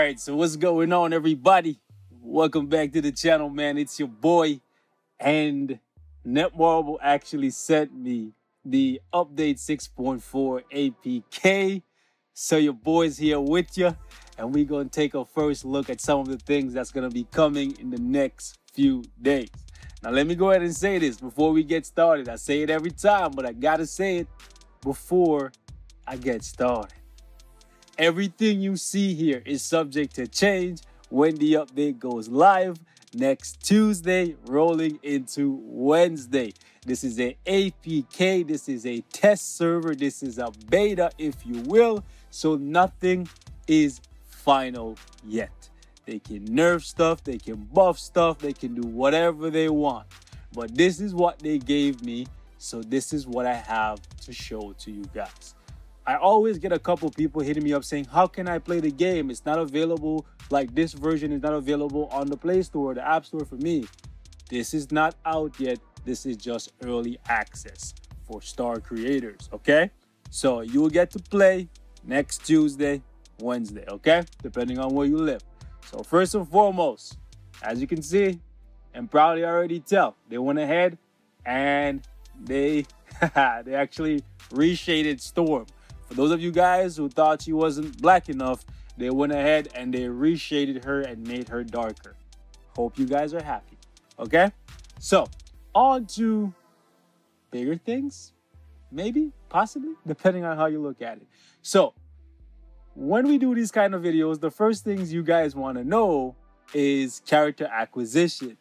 right, so what's going on, everybody? Welcome back to the channel, man. It's your boy, and Netmarble actually sent me the update 6.4 APK. So your boy's here with you, and we're going to take a first look at some of the things that's going to be coming in the next few days. Now, let me go ahead and say this before we get started. I say it every time, but I got to say it before I get started. Everything you see here is subject to change when the update goes live next Tuesday, rolling into Wednesday. This is an APK. This is a test server. This is a beta, if you will. So nothing is final yet. They can nerf stuff. They can buff stuff. They can do whatever they want. But this is what they gave me. So this is what I have to show to you guys. I always get a couple people hitting me up saying, how can I play the game? It's not available, like this version is not available on the Play Store, the App Store for me. This is not out yet. This is just early access for star creators, okay? So you will get to play next Tuesday, Wednesday, okay? Depending on where you live. So first and foremost, as you can see, and probably already tell, they went ahead and they actually reshaded Storm. For those of you guys who thought she wasn't black enough, they went ahead and they reshaded her and made her darker. Hope you guys are happy, okay? So, on to bigger things, maybe, possibly, depending on how you look at it. So, when we do these kind of videos, the first things you guys want to know is character acquisition,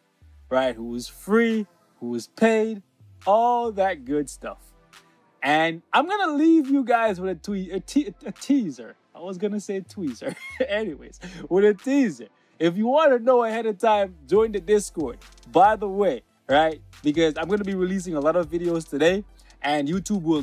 right? Who is free, who is paid, all that good stuff. And I'm going to leave you guys with a teaser. I was going to say tweezer. Anyways, with a teaser. If you want to know ahead of time, join the Discord. By the way, right? Because I'm going to be releasing a lot of videos today, and YouTube will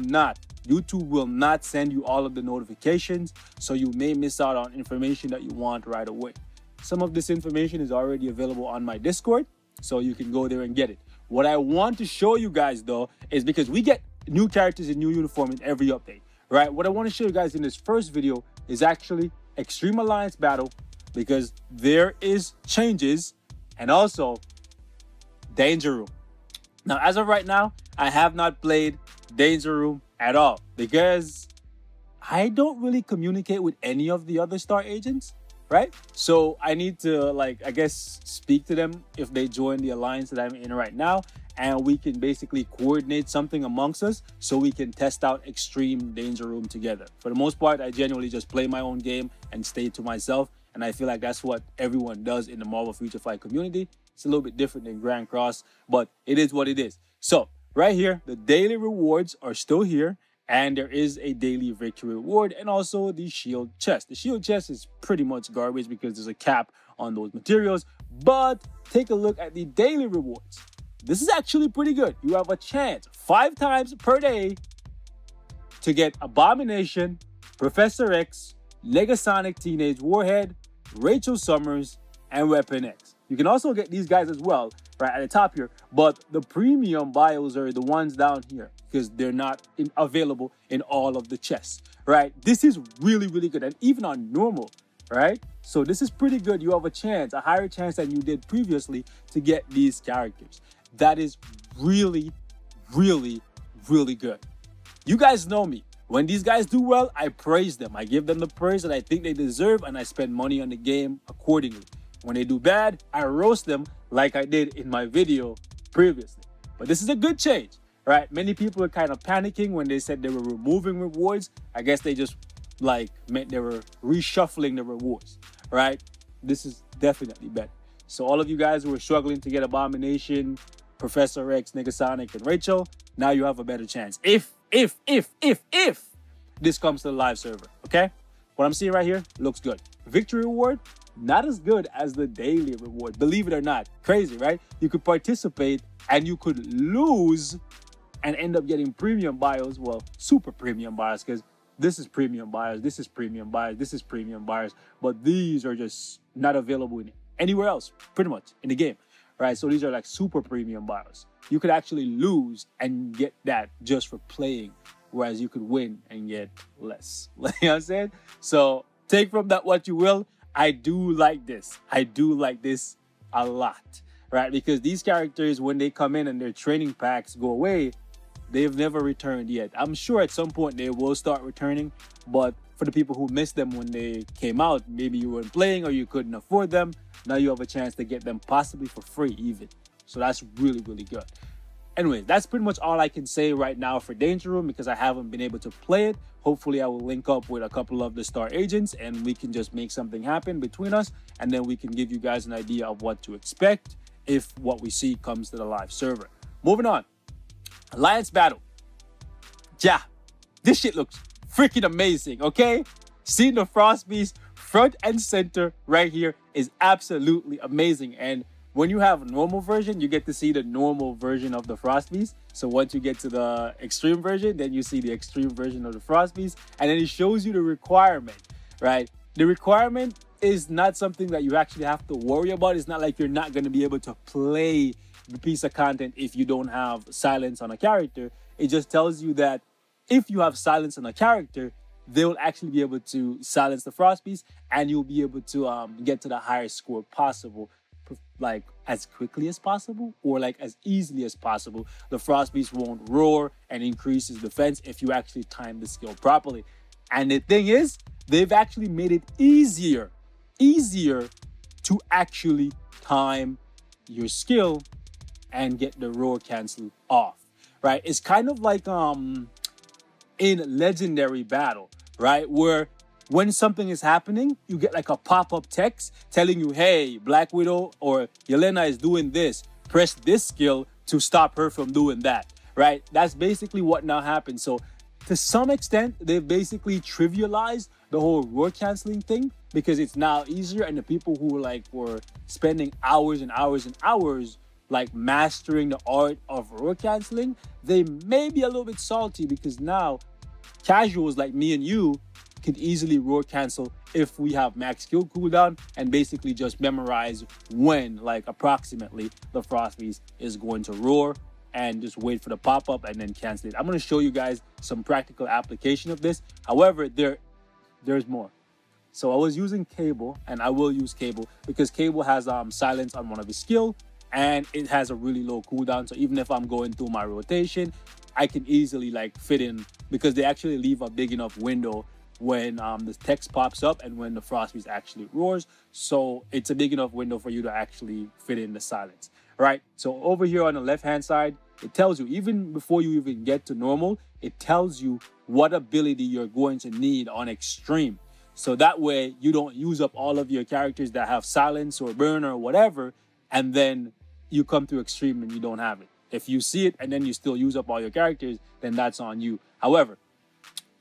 not send you all of the notifications, so you may miss out on information that you want right away. Some of this information is already available on my Discord, so you can go there and get it. What I want to show you guys, though, is because we get new characters in new uniform in every update, right? What I want to show you guys in this first video is actually Extreme Alliance Battle, because there is changes, and also Danger Room. Now, as of right now, I have not played Danger Room at all because I don't really communicate with any of the other star agents, right? So I need to, like, I guess, speak to them if they join the alliance that I'm in right now, and we can basically coordinate something amongst us so we can test out Extreme Danger Room together. For the most part, I genuinely just play my own game and stay to myself, and I feel like that's what everyone does in the Marvel Future Fight community. It's a little bit different than Grand Cross, but it is what it is. So right here, the daily rewards are still here, and there is a daily victory reward and also the shield chest. The shield chest is pretty much garbage because there's a cap on those materials, but take a look at the daily rewards. This is actually pretty good. You have a chance 5 times per day to get Abomination, Professor X, Negasonic Teenage Warhead, Rachel Summers, and Weapon X. You can also get these guys as well, right at the top here, but the premium bios are the ones down here because they're not available in all of the chests, right? This is really, really good, and even on normal, right? So this is pretty good. You have a chance, a higher chance than you did previously to get these characters. That is really, really, really good. You guys know me. When these guys do well, I praise them. I give them the praise that I think they deserve, and I spend money on the game accordingly. When they do bad, I roast them like I did in my video previously. But this is a good change, right? Many people were kind of panicking when they said they were removing rewards. I guess they just meant they were reshuffling the rewards, right? This is definitely better. So all of you guys who were struggling to get Abomination, Professor X, Negasonic, and Rachel, now you have a better chance. If this comes to the live server, okay? What I'm seeing right here looks good. Victory reward, not as good as the daily reward, believe it or not. Crazy, right? You could participate and you could lose and end up getting premium bios, well, super premium bios, because this is premium bios, this is premium bios, this is premium bios, but these are just not available anywhere else, pretty much, in the game, right? So these are like super premium bios. You could actually lose and get that just for playing, whereas you could win and get less. You know what I'm saying? So take from that what you will. I do like this. I do like this a lot, right? Because these characters, when they come in and their training packs go away, they've never returned yet. I'm sure at some point they will start returning, but for the people who missed them when they came out, maybe you weren't playing or you couldn't afford them, now you have a chance to get them possibly for free even. So that's really, really good. Anyway, that's pretty much all I can say right now for Danger Room because I haven't been able to play it. Hopefully, I will link up with a couple of the star agents and we can just make something happen between us. And then we can give you guys an idea of what to expect if what we see comes to the live server. Moving on. Alliance Battle. Yeah, this shit looks freaking amazing, okay? Seeing the Frost Beast front and center right here is absolutely amazing. And when you have a normal version, you get to see the normal version of the Frost Beast. So once you get to the extreme version, then you see the extreme version of the Frost Beast. And then it shows you the requirement, right? The requirement is not something that you actually have to worry about. It's not like you're not going to be able to play the piece of content if you don't have silence on a character. It just tells you that if you have silence on a character, they will actually be able to silence the Frost Beast and you'll be able to get to the highest score possible, like as quickly as possible or like as easily as possible. The Frost Beast won't roar and increase his defense if you actually time the skill properly. And the thing is, they've actually made it easier to actually time your skill and get the roar cancel off, right? It's kind of like in Legendary Battle, right? Where when something is happening, you get like a pop-up text telling you, hey, Black Widow or Yelena is doing this. Press this skill to stop her from doing that, right? That's basically what now happens. So to some extent, they've basically trivialized the whole roar canceling thing because it's now easier. And the people who were spending hours and hours and hours like mastering the art of roar canceling, they may be a little bit salty because now casuals like me and you can easily roar cancel if we have max skill cooldown and basically just memorize when, like approximately, the Frost Beast is going to roar and just wait for the pop-up and then cancel it. I'm going to show you guys some practical application of this. However, there's more. So I was using Cable, and I will use Cable because Cable has silence on one of his skill and it has a really low cooldown. So even if I'm going through my rotation, I can easily like fit in because they actually leave a big enough window when the text pops up and when the Frost Beast actually roars. So it's a big enough window for you to actually fit in the silence, right? So over here on the left-hand side, it tells you, even before you even get to normal, it tells you what ability you're going to need on extreme. So that way you don't use up all of your characters that have silence or burn or whatever, and then you come to extreme and you don't have it. If you see it and then you still use up all your characters, then that's on you. However,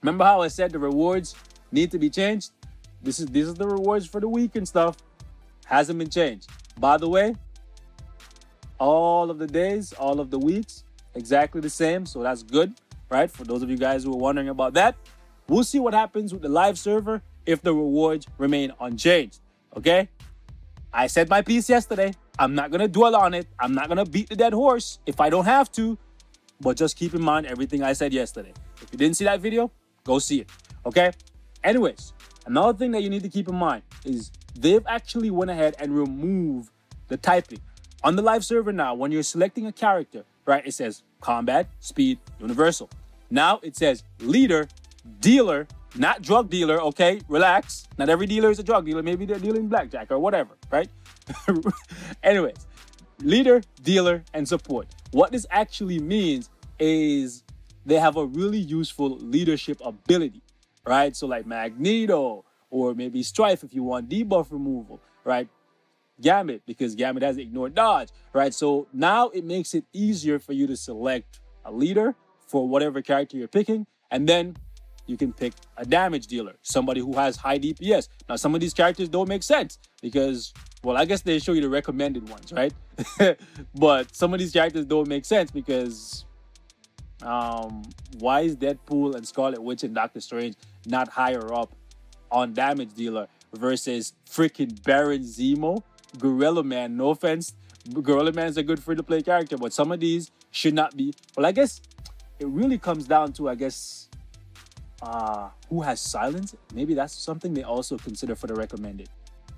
remember how I said the rewards need to be changed? This is the rewards for the week and stuff. Hasn't been changed. By the way, all of the days, all of the weeks, exactly the same. So that's good, right? For those of you guys who are wondering about that, we'll see what happens with the live server if the rewards remain unchanged, okay? I said my piece yesterday. I'm not going to dwell on it. I'm not going to beat the dead horse if I don't have to. But just keep in mind everything I said yesterday. If you didn't see that video, go see it, okay? Anyways, another thing that you need to keep in mind is they've actually went ahead and removed the typing. On the live server now, when you're selecting a character, right, it says combat, speed, universal. Now it says leader, dealer, not drug dealer, okay? Relax. Not every dealer is a drug dealer. Maybe they're dealing blackjack or whatever, right? Anyways, leader, dealer, and support. What this actually means is they have a really useful leadership ability, right? So like Magneto or maybe Strife if you want debuff removal, right? Gambit, because Gambit has ignored dodge, right? So now it makes it easier for you to select a leader for whatever character you're picking, and then you can pick a damage dealer, somebody who has high DPS. Now, some of these characters don't make sense because, well, I guess they show you the recommended ones, right? But some of these characters don't make sense because why is Deadpool and Scarlet Witch and Doctor Strange not higher up on damage dealer versus freaking Baron Zemo, Gorilla Man? No offense, Gorilla Man is a good free-to-play character, but some of these should not be. Well, I guess it really comes down to, I guess, who has silence. Maybe that's something they also consider for the recommended.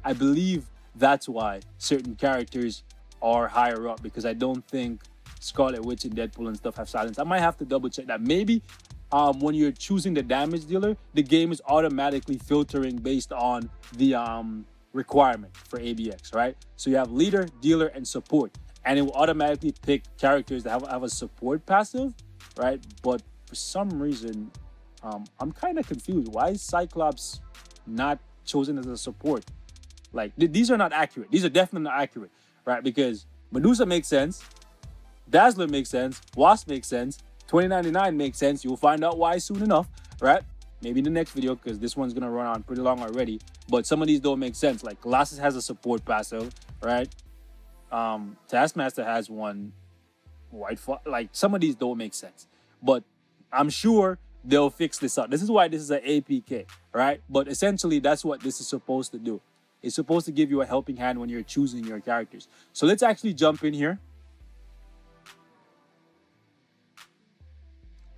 I believe that's why certain characters are higher up, because I don't think Scarlet Witch and Deadpool and stuff have silence. I might have to double check that. Maybe when you're choosing the damage dealer, the game is automatically filtering based on the requirement for ABX, right? So you have leader, dealer, and support, and it will automatically pick characters that have a support passive, right? But for some reason, I'm kind of confused. Why is Cyclops not chosen as a support? Like, these are not accurate. These are definitely not accurate, right? Because Medusa makes sense, Dazzler makes sense, Wasp makes sense, 2099 makes sense. You'll find out why soon enough, right? Maybe in the next video, because this one's gonna run on pretty long already. But some of these don't make sense. Like Colossus has a support passive, right? Taskmaster has one. Like some of these don't make sense. But I'm sure they'll fix this up. This is why this is an APK, right? But essentially, that's what this is supposed to do. It's supposed to give you a helping hand when you're choosing your characters. So let's actually jump in here.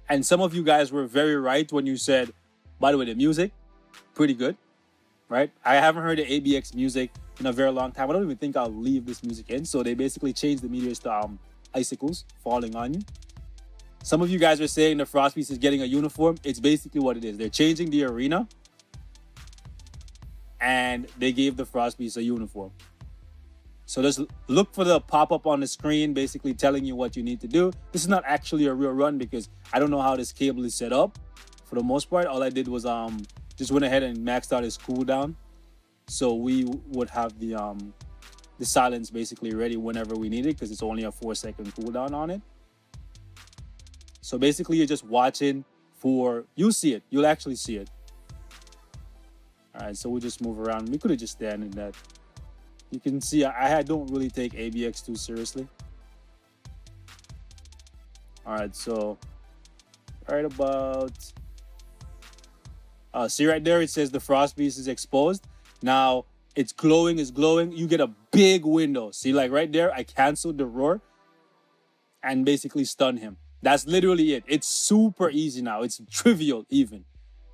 And some of you guys were very right when you said, by the way, the music, pretty good, right? I haven't heard the ABX music in a very long time. I don't even think I'll leave this music in. So they basically changed the meteors to icicles falling on you. Some of you guys are saying the Frost Beast is getting a uniform. It's basically what it is. They're changing the arena, and they gave the Frost Beast a uniform. So just look for the pop-up on the screen, basically telling you what you need to do. This is not actually a real run because I don't know how this cable is set up. For the most part, all I did was just went ahead and maxed out his cooldown, so we would have the silence basically ready whenever we need it, because it's only a 4-second cooldown on it. So basically, you're just watching for, you'll see it. You'll actually see it. All right, so we'll just move around. We could have just stand in that. You can see I don't really take ABX too seriously. All right, so right about, see right there, it says the Frost Beast is exposed. Now it's glowing, it's glowing. You get a big window. See, like right there, I canceled the roar and basically stun him. That's literally it. It's super easy now. It's trivial even,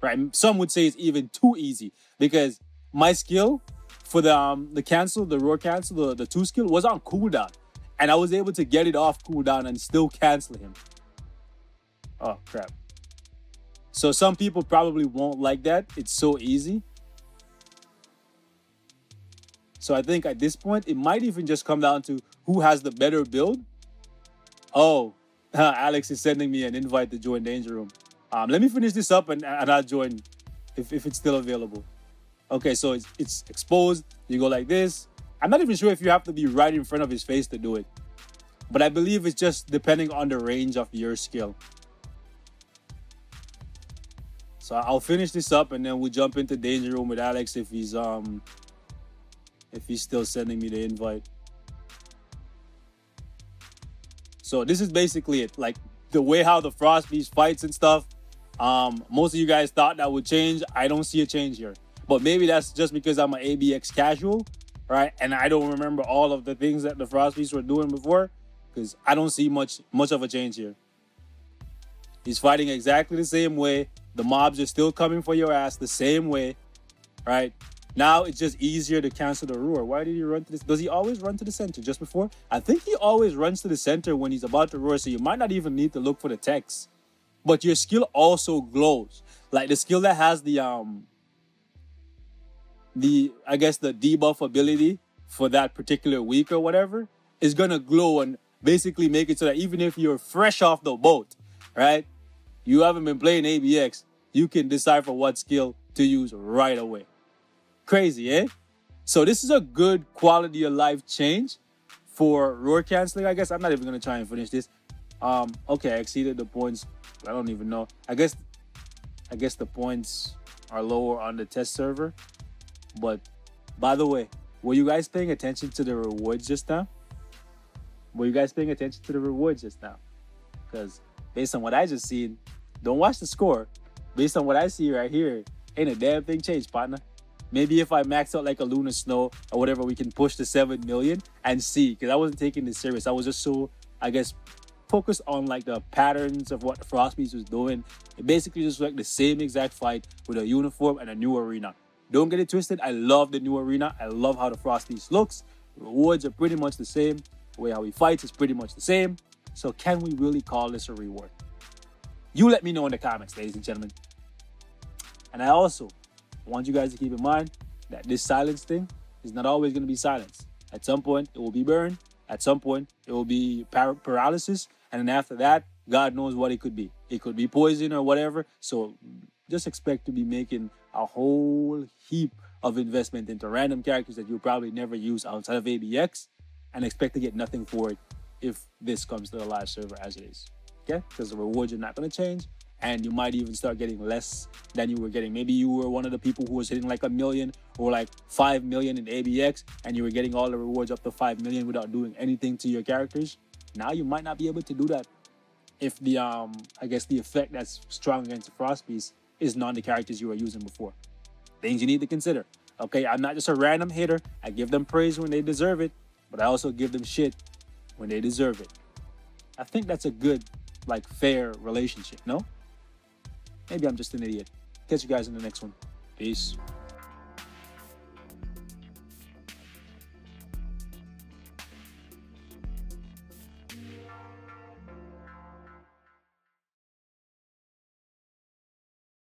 right? Some would say it's even too easy because my skill for the cancel, the roar cancel, the 2 skill was on cooldown, and I was able to get it off cooldown and still cancel him. Oh crap. So some people probably won't like that. It's so easy. So I think at this point, it might even just come down to who has the better build. Oh, Alex is sending me an invite to join Danger Room. Let me finish this up and I'll join if it's still available. Okay, so it's exposed. You go like this. I'm not even sure if you have to be right in front of his face to do it, but I believe it's just depending on the range of your skill. So I'll finish this up and then we'll jump into Danger Room with Alex if he's still sending me the invite. So this is basically it. Like the way how the Frost Beast fights and stuff. Most of you guys thought that would change. I don't see a change here. But maybe that's just because I'm an ABX casual, right? And I don't remember all of the things that the Frost Beasts were doing before, because I don't see much of a change here. He's fighting exactly the same way. The mobs are still coming for your ass the same way, right? Now it's just easier to cancel the roar. Why did he run to this? Does he always run to the center just before? I think he always runs to the center when he's about to roar, so you might not even need to look for the text. But your skill also glows. Like the skill that has I guess the debuff ability for that particular week or whatever is gonna glow and basically make it so that even if you're fresh off the boat, right, you haven't been playing ABX, you can decipher what skill to use right away. Crazy, eh? So this is a good quality of life change for roar canceling. I guess I'm not even gonna try and finish this. Okay, I exceeded the points. I don't even know. I guess the points are lower on the test server. But by the way, were you guys paying attention to the rewards just now? Were you guys paying attention to the rewards just now? Because based on what I just seen, don't watch the score. Based on what I see right here, ain't a damn thing changed, partner. Maybe if I max out like a Lunar Snow or whatever, we can push the 7 million and see. Because I wasn't taking this serious. I was just so, I guess, focused on like the patterns of what Frost Beast was doing. It basically just like the same exact fight with a uniform and a new arena. Don't get it twisted. I love the new arena. I love how the Frost Beast looks. The rewards are pretty much the same. The way how he fights is pretty much the same. So can we really call this a reward? You let me know in the comments, ladies and gentlemen. And I also want you guys to keep in mind that this silence thing is not always going to be silence. At some point, it will be burn. At some point, it will be paralysis. And then after that, God knows what it could be. It could be poison or whatever. So just expect to be making a whole heap of investment into random characters that you'll probably never use outside of ABX, and expect to get nothing for it if this comes to the live server as it is. Okay? Because the rewards are not going to change, and you might even start getting less than you were getting. Maybe you were one of the people who was hitting like 1 million or like 5 million in ABX, and you were getting all the rewards up to 5 million without doing anything to your characters. Now you might not be able to do that if the I guess the effect that's strong against the Frost Beast is not the characters you were using before. Things you need to consider. Okay, I'm not just a random hater. I give them praise when they deserve it, but I also give them shit when they deserve it. I think that's a good, like, fair relationship, no? Maybe I'm just an idiot. Catch you guys in the next one. Peace.